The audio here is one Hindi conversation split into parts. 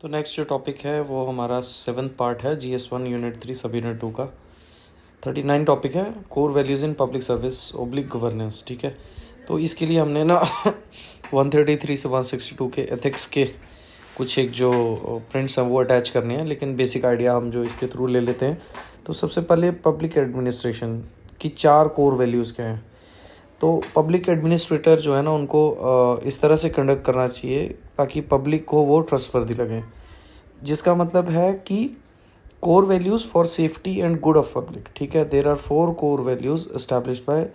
तो नेक्स्ट जो टॉपिक है वो हमारा 7th पार्ट है GS1 यूनिट 3 सब यूनिट 2 का 39 टॉपिक है core values in public service oblique governance. ठीक है, तो इसके लिए हमने ना 133 से 162 के एथिक्स के कुछ एक जो प्रिंट्स हैं वो अटैच करने हैं, लेकिन बेसिक आइडिया हम जो इसके थ्रू ले लेते हैं। तो सबसे पहले पब्लिक एडमिनिस्ट्रेशन की 4 कोर वैल्यूज़ क्या हैं। तो पब्लिक एडमिनिस्ट्रेटर जो है ना उनको इस तरह से कंडक्ट करना चाहिए ताकि पब्लिक को वो ट्रस्टवर्दी लगे, जिसका मतलब है कि core values for safety and good of public. ठीक है, there are 4 core values established by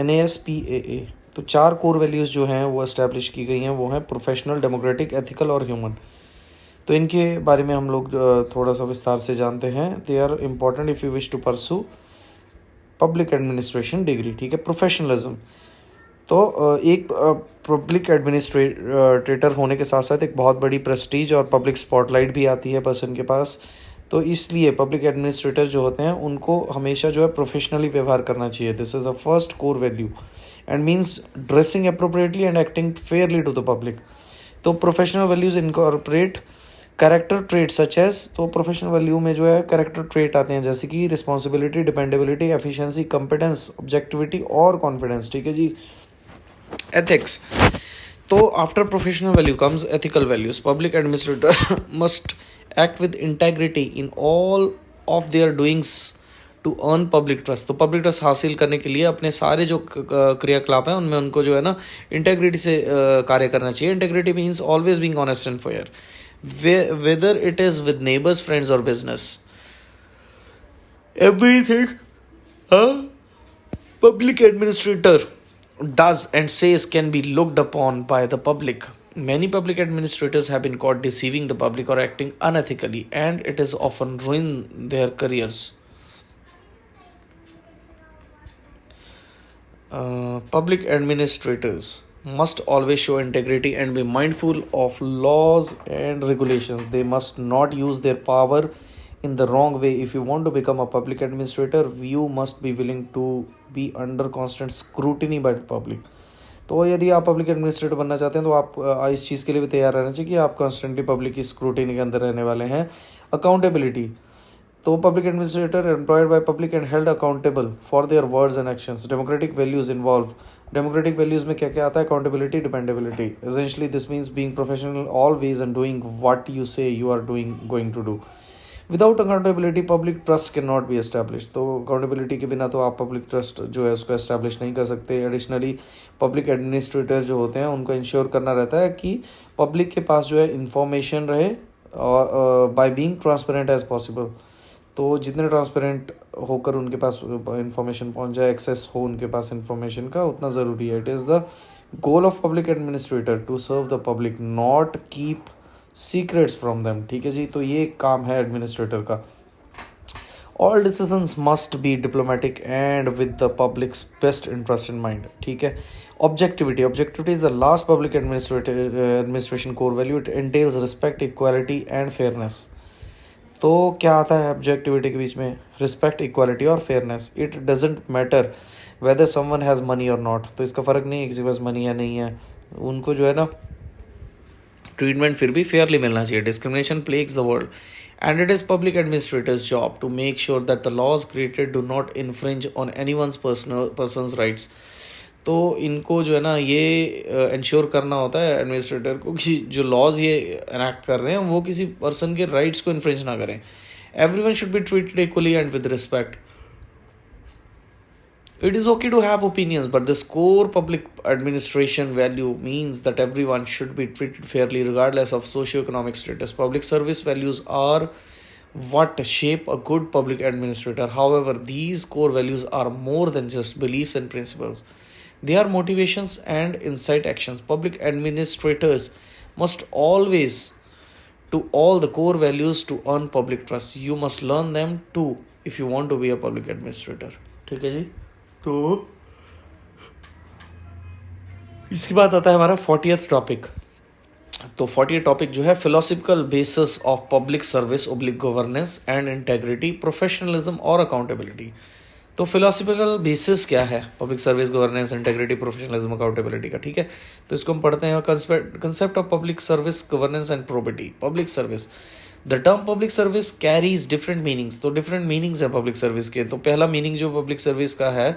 NASPAA। तो 4 कोर वैल्यूज़ जो हैं वो एस्टैब्लिश की गई हैं, वो हैं प्रोफेशनल, डेमोक्रेटिक, एथिकल और ह्यूमन। तो इनके बारे में हम लोग थोड़ा सा विस्तार से जानते हैं। They are important if you wish to pursue public administration degree. ठीक है, प्रोफेशनलिज्म। तो एक पब्लिक एडमिनिस्ट्रेटर होने के साथ साथ एक बहुत बड़ी प्रेस्टीज और पब्लिक स्पॉटलाइट भी आती है पर्सन के पास। तो इसलिए पब्लिक एडमिनिस्ट्रेटर जो होते हैं उनको हमेशा जो है प्रोफेशनली व्यवहार करना चाहिए। This is the first core value and means dressing appropriately and acting fairly to the public. तो professional values incorporate character trait such as. तो प्रोफेशनल वैल्यू में जो है कैरेक्टर ट्रेट आते हैं, जैसे कि responsibility, dependability, efficiency, competence, objectivity और कॉन्फिडेंस। ठीक है जी। एथिक्स। तो after professional value comes ethical values. Public administrator must act with integrity in all of their doings to earn public trust. तो पब्लिक ट्रस्ट हासिल करने के लिए अपने सारे जो क्रियाकलाप हैं उनमें उनको जो है ना इंटेग्रिटी से कार्य करना चाहिए। Integrity means always being honest and fair, whether it is with neighbors, friends or business. Everything a public administrator does and says can be looked upon by the public. Many public administrators have been caught deceiving the public or acting unethically, and it is often ruined their careers. Public administrators must always show integrity and be mindful of laws and regulations. They must not use their power in the wrong way. If you want to become a public administrator, you must be willing to be under constant scrutiny by the public. तो यदि आप पब्लिक एडमिनिस्ट्रेटर बनना चाहते हैं तो आप इस चीज़ के लिए भी तैयार रहना चाहिए कि आप कॉन्स्टेंटली पब्लिक की स्क्रूटिनी के अंदर रहने वाले हैं। अकाउंटेबिलिटी। तो public administrator employed by public and held accountable for their words and actions. Democratic values involve. Democratic values में क्या क्या आता है? Accountability, dependability. Essentially this means being professional always and doing what you say you are doing going to do. Without accountability public trust can not be establish. तो अकाउंटेबिलिटी के बिना तो आप पब्लिक ट्रस्ट जो है उसको एस्टैब्लिश नहीं कर सकते। एडिशनली पब्लिक एडमिनिस्ट्रेटर्स जो होते हैं उनको इंश्योर करना रहता है कि पब्लिक के पास जो है इंफॉर्मेशन रहे और by being transparent as possible. तो जितने ट्रांसपेरेंट होकर उनके पास इंफॉर्मेशन पहुंच जाए, एक्सेस हो उनके पास इंफॉर्मेशन का, उतना ज़रूरी है। It is the goal of public administrator to serve the public, not keep secrets from them. ठीक है जी, तो ये काम है एडमिनिस्ट्रेटर का। All decisions must be diplomatic and with the public's best interest in mind. ठीक है। Objectivity. Objectivity is the last public administration core value. It entails respect, equality and fairness. तो क्या आता है ऑब्जेक्टिविटी के बीच में? रिस्पेक्ट, इक्वालिटी और fairness. It doesn't matter whether someone has money और नॉट। तो इसका फ़र्क नहीं है किसी के पास मनी या नहीं है, उनको जो है ना ट्रीटमेंट फिर भी फेयरली मिलना चाहिए। Discrimination plagues the world and it is public administrator's job to make sure that the laws created do not infringe on anyone's person's rights. तो इनको जो है ना ये इंश्योर करना होता है एडमिनिस्ट्रेटर को कि जो लॉज ये एनेक्ट कर रहे हैं वो किसी पर्सन के राइट्स को इन्फ्रिंज ना करें। Everyone should be treated equally and with respect. It is okay to have opinions, but this core public administration value means that everyone should be treated fairly regardless of socio-economic status. Public service values are what shape a good public administrator. However, these core values are more than just beliefs and principles. They are motivations and incite actions. Public administrators must always to all the core values to earn public trust. You must learn them too if you want to be a public administrator. ठीक है जी। तो इसके बाद आता है हमारा 40th टॉपिक। तो 40th टॉपिक जो है philosophical basis of public service oblique governance and integrity, professionalism और अकाउंटेबिलिटी। तो फिलोसफिकल बेसिस क्या है public service governance, integrity, professionalism, accountability का, ठीक है। तो इसको हम पढ़ते हैं। Concept of public service governance and probity. Public service, the term public service carries different meanings. तो डिफरेंट मीनिंग्स है पब्लिक सर्विस के। तो पहला मीनिंग जो पब्लिक सर्विस का है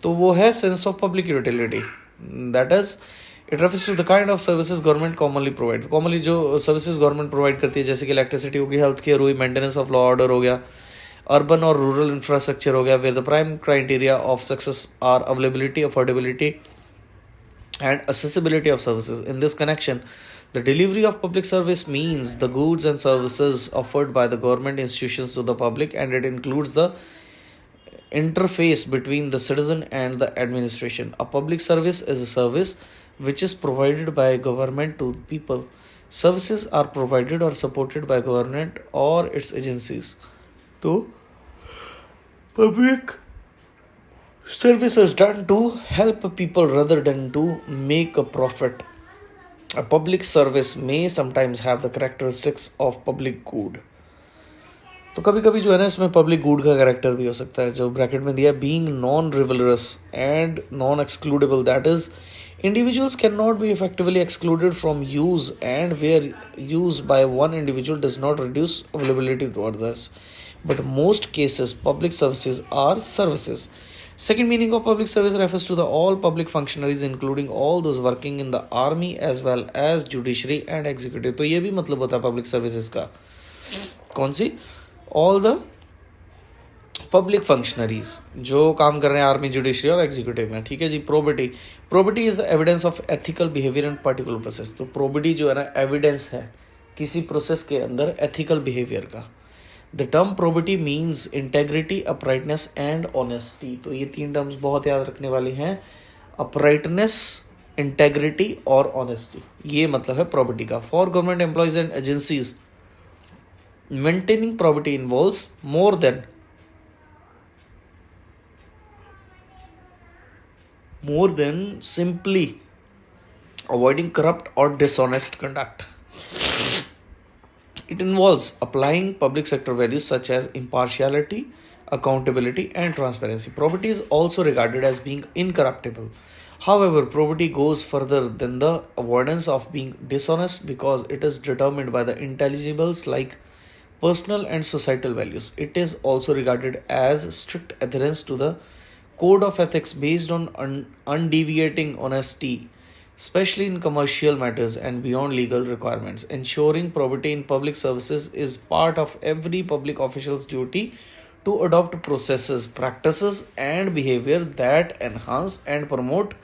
तो वो है sense of public utility, that is it refers to the kind of services government commonly provide. Commonly जो सर्विसेज गवर्नमेंट प्रोवाइड करती है, जैसे कि इलेक्ट्रिसिटी होगी, हेल्थ केयर हुई, मेंटेनेंस ऑफ लॉ ऑर्डर हो गया, अर्बन और रूरल इंफ्रास्ट्रक्चर हो गया, where the prime criteria of success are availability, affordability and accessibility of services. In this connection, the delivery of public service means the goods and services offered by the government institutions to the public, and it includes the interface between the citizen and the administration. A public service is a service which is provided by government to people. Services are provided or supported by government or its agencies. So, public service is done to help people rather than to make a profit. A public service may sometimes have the characteristics of public good. तो कभी कभी जो है ना इसमें पब्लिक गुड का कैरेक्टर भी हो सकता है, जो ब्रैकेट में दिया, being non rivalrous and non excludable, that is individuals cannot be effectively excluded from use, and where use by one individual does not reduce availability to others. But most cases public services are services. Second meaning of public service refers to the all public functionaries including all those working in the army as well as judiciary and executive. तो ये भी मतलब होता है पब्लिक सर्विसेज का, कौन सी, ऑल द पब्लिक फंक्शनरीज जो काम कर रहे हैं आर्मी, जुडिशरी और एग्जीक्यूटिव में, ठीक है जी। Probity, probity is the evidence of ethical behaviour in particular process. तो प्रोबिटी जो है ना एविडेंस है किसी प्रोसेस के अंदर एथिकल बिहेवियर का। The term probity means integrity, uprightness and honesty. तो ये तीन टर्म्स बहुत याद रखने वाले हैं, अपराइटनेस, इंटेग्रिटी और ऑनेस्टी, ये मतलब है प्रोबिटी का। For government employees and agencies maintaining probity involves more than simply avoiding corrupt or dishonest conduct. It involves applying public sector values such as impartiality, accountability, and transparency. Probity is also regarded as being incorruptible. However, probity goes further than the avoidance of being dishonest because it is determined by the intelligibles like personal and societal values. It is also regarded as strict adherence to the code of ethics based on undeviating honesty, especially in commercial matters and beyond legal requirements. Ensuring probity in public services is part of every public official's duty to adopt processes, practices, and behavior that enhance and promote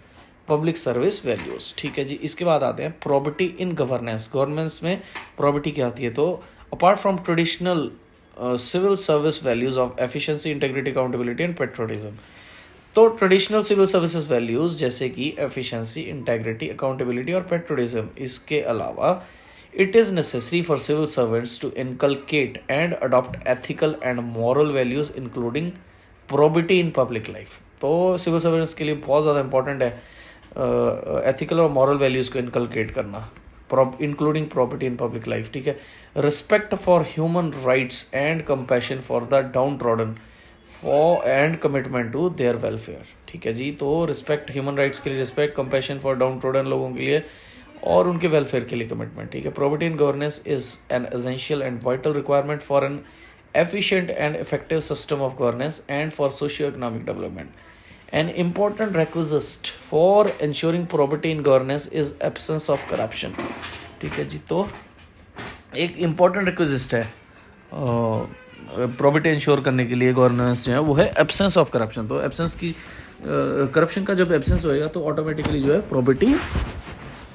public service values. ठीक है जी। इसके बाद आते हैं प्रॉपर्टी इन गवर्नेंस। गवर्नेंस में प्रॉपर्टी क्या आती है, तो apart from traditional civil service values of efficiency, integrity, accountability and patriotism. तो ट्रेडिशनल सिविल सर्विसेज वैल्यूज जैसे कि एफिशिएंसी, इंटेग्रिटी, अकाउंटेबिलिटी और पेट्रोटिज्म, इसके अलावा it is necessary for civil servants to inculcate and adopt ethical and moral values including probity in public life. तो सिविल सर्वेंट्स के लिए बहुत ज़्यादा इंपॉर्टेंट है एथिकल और मॉरल वैल्यूज़ को इनकलकेट करना, including property in public life. ठीक है। Respect for human rights and compassion for the downtrodden for and commitment to their welfare. ठीक है जी। तो रिस्पेक्ट, ह्यूमन राइट्स के लिए respect, compassion for downtrodden लोगों के लिए और उनके वेलफेयर के लिए कमिटमेंट। ठीक है। Property in governance is an essential and vital requirement for an efficient and effective system of governance and for socio-economic development. An important requisite for ensuring probity in governance is absence of corruption. ठीक है जी। तो एक important requisite है probity इंश्योर करने के लिए गवर्नेंस जो है वो है absence of corruption। तो absence की corruption का जब absence होएगा तो ऑटोमेटिकली जो है probity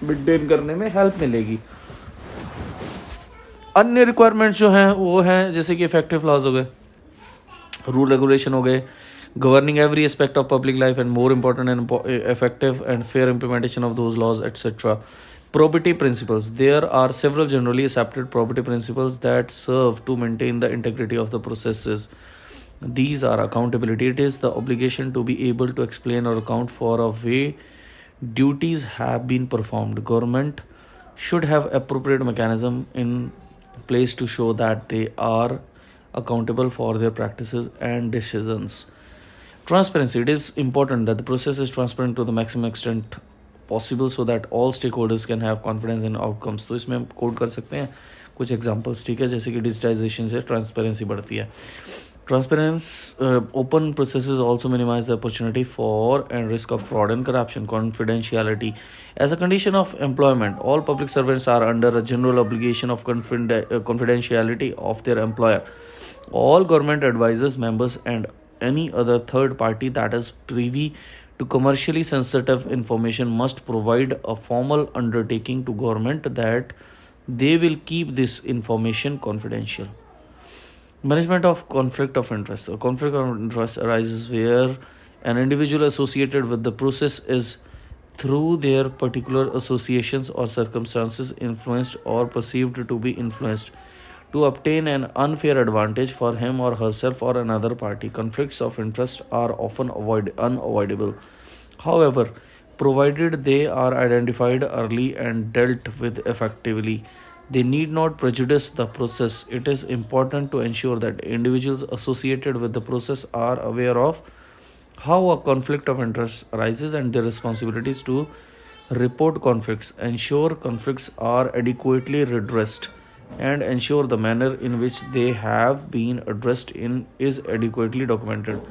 मेंटेन करने में हेल्प मिलेगी। अन्य रिक्वायरमेंट्स जो हैं वो हैं जैसे कि इफेक्टिव लॉज हो गए, रूल रेगुलेशन हो गए, governing every aspect of public life and more important and effective and fair implementation of those laws etcetera. Probity principles. There are several generally accepted probity principles that serve to maintain the integrity of the processes. These are accountability. It is the obligation to be able to explain or account for a way duties have been performed. Government should have appropriate mechanism in place to show that they are accountable for their practices and decisions. Transparency. It is important that the process is transparent to the maximum extent possible so that all stakeholders can have confidence in outcomes. तो इसमें हम कोड कर सकते हैं कुछ एग्जांपल्स, ठीक है, जैसे कि डिजिटाइजेशन से ट्रांसपेरेंसी बढ़ती है. Open processes also minimize the opportunity for and risk of fraud and corruption. Confidentiality. As a condition of employment, all public servants are under a general obligation of confidentiality of their employer. All government advisors, members, and any other third party that is privy to commercially sensitive information must provide a formal undertaking to government that they will keep this information confidential. Management of conflict of interest. A conflict of interest arises where an individual associated with the process is, through their particular associations or circumstances, influenced or perceived to be influenced to obtain an unfair advantage for him or herself or another party. Conflicts of interest are often unavoidable. However, provided they are identified early and dealt with effectively, they need not prejudice the process. It is important to ensure that individuals associated with the process are aware of how a conflict of interest arises and their responsibilities to report conflicts, ensure conflicts are adequately redressed, and ensure the manner in which they have been addressed is adequately documented.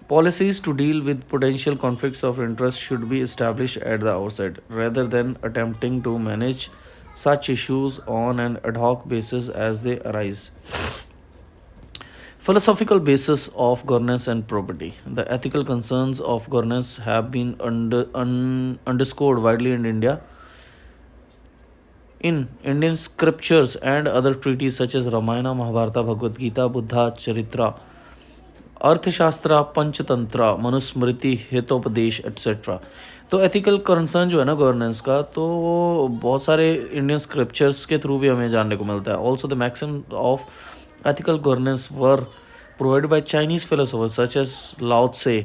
Policies to deal with potential conflicts of interest should be established at the outset, rather than attempting to manage such issues on an ad hoc basis as they arise. Philosophical basis of governance and probity. The ethical concerns of governance have been underscored widely in India. In Indian scriptures and other treatises such as Ramayana, Mahabharata, Bhagavad Gita, Buddha Charitra, अर्थशास्त्र, पंचतंत्र, मनुस्मृति, हितोपदेश एट्सेट्रा. तो एथिकल कंसर्न जो है ना गवर्नेंस का, तो वो बहुत सारे इंडियन स्क्रिप्चर्स के थ्रू भी हमें जानने को मिलता है. Also the maxim of ethical governance were provided by Chinese philosophers such as Lao Tzu,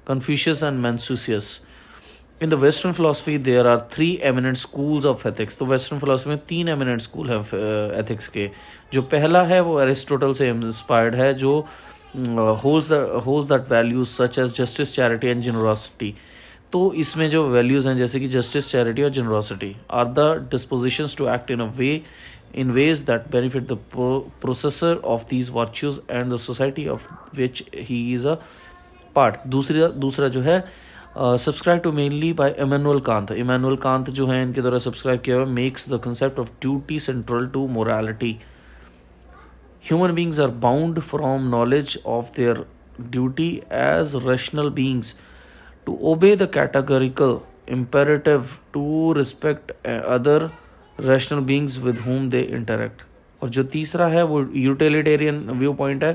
Confucius and Mencius. In the western philosophy there are 3 eminent schools of ethics. तो वेस्टर्न फिलोसफी में 3 एमिनेंट स्कूल हैं एथिक्स के. जो पहला है वो एरिस्टोटल से इंस्पायर्ड है, जो holds that values such as justice, charity and generosity. तो इसमें जो values हैं जैसे कि justice, charity और generosity are the dispositions to act in ways that benefit the possessor of these virtues and the society of which he is a part. दूसरा जो है subscribed to mainly by Immanuel Kant. Immanuel Kant जो है इनके द्वारा subscribe किया हुआ makes the concept of duty central to morality. Human beings are bound from knowledge of their duty as rational beings to obey the categorical imperative to respect other rational beings with whom they interact. और जो तीसरा है वो utilitarian viewpoint है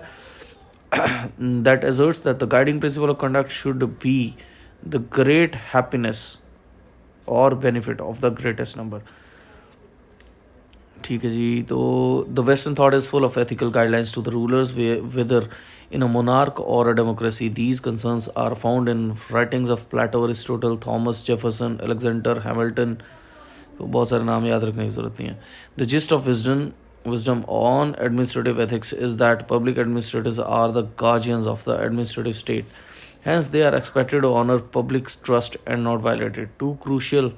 that asserts that the guiding principle of conduct should be the great happiness or benefit of the greatest number. ठीक है जी. तो the western thought is full of ethical guidelines to the rulers whether in a monarch or a democracy. These concerns are found in writings of Plato, Aristotle, Thomas Jefferson, Alexander Hamilton. तो बहुत सारे नाम याद रखने की जरूरत नहीं है. The gist of wisdom on administrative ethics is that public administrators are the guardians of the administrative state. Hence, they are expected to honor public trust and not violate it. Two crucial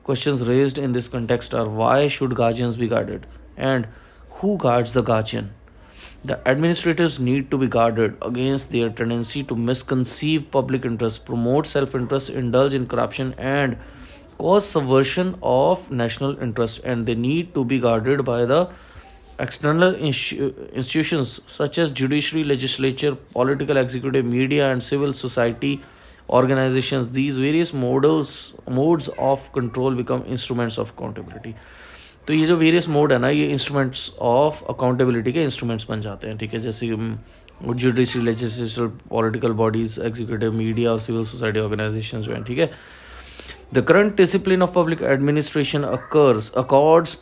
questions raised in this context are why should guardians be guarded and who guards the guardian. The administrators need to be guarded against their tendency to misconceive public interest, promote self-interest, indulge in corruption and cause subversion of national interest, and they need to be guarded by the external institutions such as judiciary, legislature, political, executive, media and civil society organizations. These various modes of control become instruments of accountability. तो ये जो वेरियस मोड है ना, ये इंस्ट्रूमेंट्स ऑफ अकाउंटेबिलिटी के इंस्ट्रूमेंट्स बन जाते हैं. ठीक है, जैसे judiciary, legislature, political bodies, executive, media और सिविल सोसाइटी ऑर्गेनाइजेशन जो हैं. ठीक है, the current discipline of public administration accords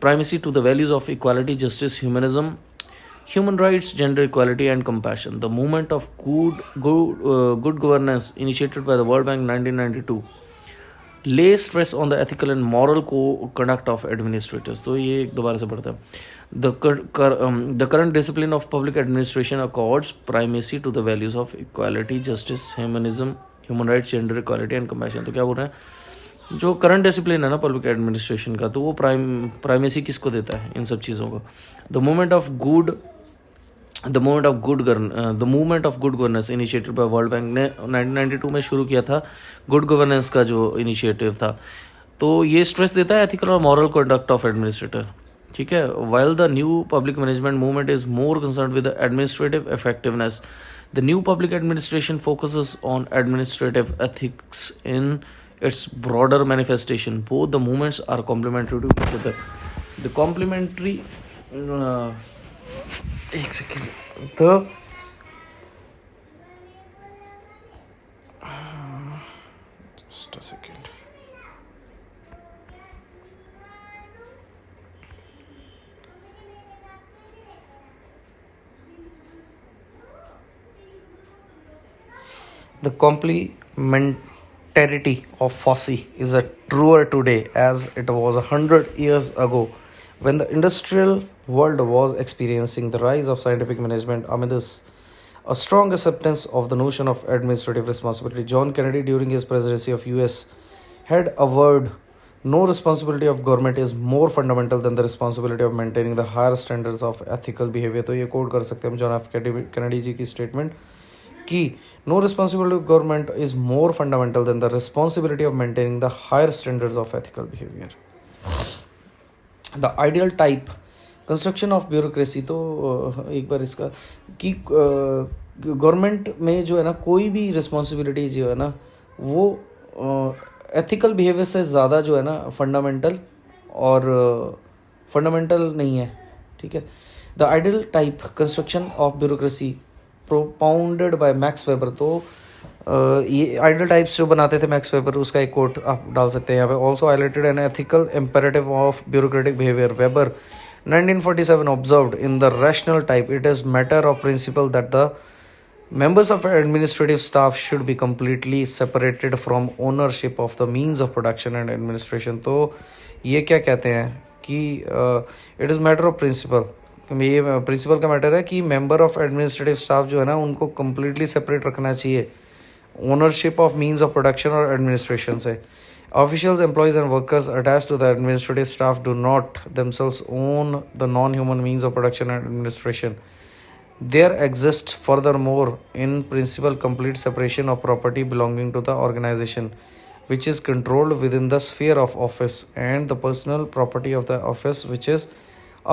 primacy to the values of equality, justice, human rights, gender equality and compassion. The movement of good governance initiated by the World Bank in 1992 ले stress on the ethical and moral conduct of administrators. तो ये एक दोबारा से पढ़ता है. The current discipline of public administration accords primacy to the values of equality, justice, humanism, human rights, gender equality and compassion. तो क्या बोल रहे हैं, जो करंट डिसिप्लिन है ना पब्लिक एडमिनिस्ट्रेशन का, तो वो प्राइमेसी किसको देता है, इन सब चीज़ों को. The movement of good governance initiative by world bank ने 1992 में शुरू किया था. गुड गवर्नेंस का जो इनिशिएटिव था, तो ये स्ट्रेस देता है एथिकल और मॉरल कंडक्ट ऑफ एडमिनिस्ट्रेटर. ठीक है. While the new public management movement is more concern with the administrative effectiveness, the new public administration focuses on administrative ethics in its broader manifestation. Both the movements are complementary to each other. The complementary एक second. Just a second. The complementarity of FOSSI is a truer today as it was 100 years ago when the industrial world was experiencing the rise of scientific management amidst a strong acceptance of the notion of administrative responsibility. John Kennedy, during his presidency of US, had averred, no responsibility of government is more fundamental than the responsibility of maintaining the higher standards of ethical behavior. तो ये कोड कर सकते हैं हम जॉन एफ कैनेडी जी की स्टेटमेंट कि no responsibility of government is more fundamental than the responsibility of maintaining the higher standards of ethical behavior. The ideal type construction of bureaucracy. तो एक बार इसका कि गवर्नमेंट में जो है ना कोई भी रिस्पॉन्सिबिलिटी जो है ना वो एथिकल बिहेवियर से ज़्यादा जो है ना फंडामेंटल नहीं है. ठीक है. The ideal type construction of bureaucracy propounded bye max weber. तो ये आइडियल टाइप्स जो बनाते थे मैक्स वेबर, उसका एक कोट आप डाल सकते हैं यहाँ पे. Also highlighted an ethical imperative of bureaucratic behaviour. Weber 1947 observed in the rational type, it is matter of principle that the members of administrative staff should be completely separated from ownership of the means of production and administration. तो ये क्या कहते हैं कि it is matter of principle. ये प्रिंसिपल का मैटर है कि मेंबर ऑफ एडमिनिस्ट्रेटिव स्टाफ जो है ना उनको कम्प्लीटली सेपरेट रखना चाहिए ownership of means of production और एडमिनिस्ट्रेशन से. Officials, employees and workers attached to the administrative staff do not themselves own the non-human means of production and administration. There exists furthermore in principle complete separation of property belonging to the organization, which is controlled within the sphere of office, and the personal property of the office, which is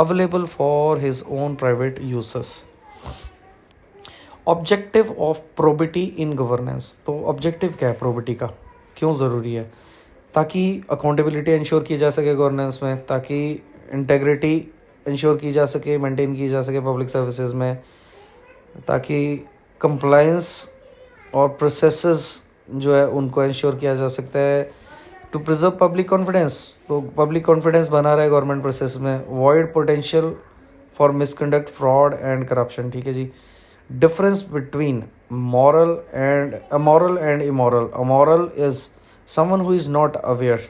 available for his own private uses. Objective of probity in governance. तो objective क्या है probity का, क्यों ज़रूरी है? ताकि अकाउंटेबिलिटी इंश्योर की जा सके गवर्नेंस में, ताकि इंटेग्रिटी इंश्योर की जा सके, मेंटेन की जा सके पब्लिक सर्विसेज में, ताकि कंप्लायंस और प्रोसेसेस जो है उनको इंश्योर किया जा सकता है. To preserve public confidence. तो पब्लिक कॉन्फिडेंस बना रहा है गवर्नमेंट प्रोसेस में. Avoid potential for misconduct, fraud and corruption. ठीक है जी. Difference between moral and immoral. Amoral is someone who is not aware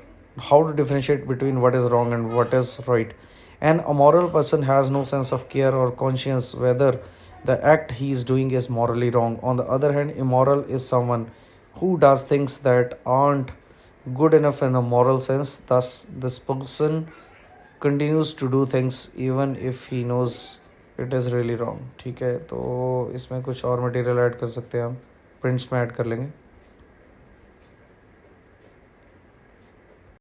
how to differentiate between what is wrong and what is right. An immoral person has no sense of care or conscience whether the act he is doing is morally wrong. On the other hand, immoral is someone who does things that aren't good enough in a moral sense. Thus, this person continues to do things even if he knows it is really wrong. ठीक है. तो इसमें कुछ और मटेरियल ऐड कर सकते हैं हम, प्रिंट्स में ऐड कर लेंगे.